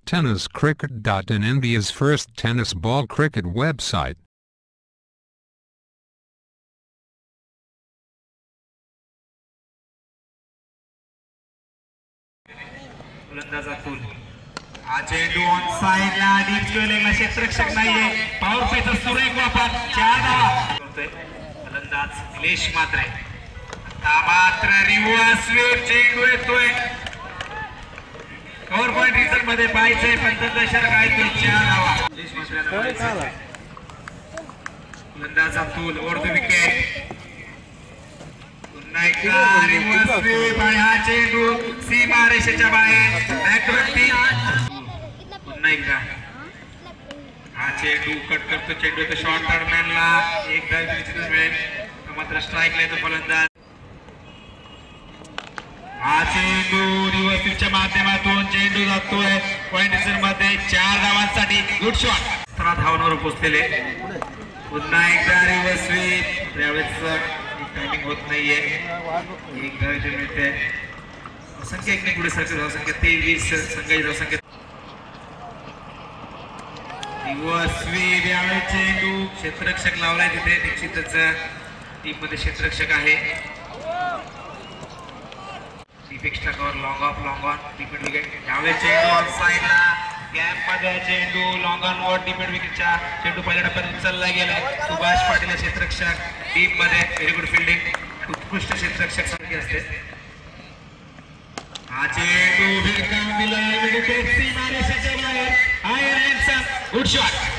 TennisCricket.in, India's first tennis ball cricket website. चेंडू on साइडला deep स्क्वेअरला क्षेत्ररक्षक नाहीये. पॉवर प्लेचा सुरेख वापर 4 धावा करतोय फलंदाज निलेश मात्रे. आता मात्र रिव्हर्स स्वीप चेंडू येतोय. कव्हर पॉइंट रिझल्ट मध्ये पाहिजे पंतदशक आहे तो 4 धावा. निलेश मात्रे फलंदाज अब्दुल ओव्हर द विकेट. पुन्हा एकदा रिव्हर्स स्वीप आणि हा चेंडू सीमारेषेच्या बाहेर. बॅकवर्ती पुन्हा एकदा हा चेंडू कट करतो. चेंडू तो शॉर्ट दरम्यानला एक धाव मिळेल मात्र स्ट्राईकला येतो फलंदाज. हा चेंडू रिव्हर्सच्या माध्यमातून चेंडू जातोय पॉइंट रिझल्ट मध्ये 4 धावांसाठी. Good shot. 17 धावांवर पोहोचलेले. पुन्हा एकदा रिव्हर्स स्वीप. यावेळेस टायमिंग होत नाहीये. एक धाव मिळते. संख्या एकने पुढे सरकत धावसंख्या 23 संघाची धावसंख्या. रिव्हर्स स्वीप यावेळी चेंडू क्षेत्ररक्षक लावलाय तिथे. निश्चितच टीम मध्ये क्षेत्ररक्षक आहे. Deep extra cover long on depend wicket. यावेळी चेंडू ऑन साइडला गॅप मध्ये चेंडू लॉंग ऑन वर डिपेंड विकेटच्या. चेंडू पहिल्या टप्प्यात उचलला गेलाय. सुभाष पाटील क्षेत्ररक्षक टीम मध्ये. Very good fielding. उत्कृष्ट क्षेत्ररक्षक सारखे असते. हा चेंडू भिरकावून दिला. Good shot.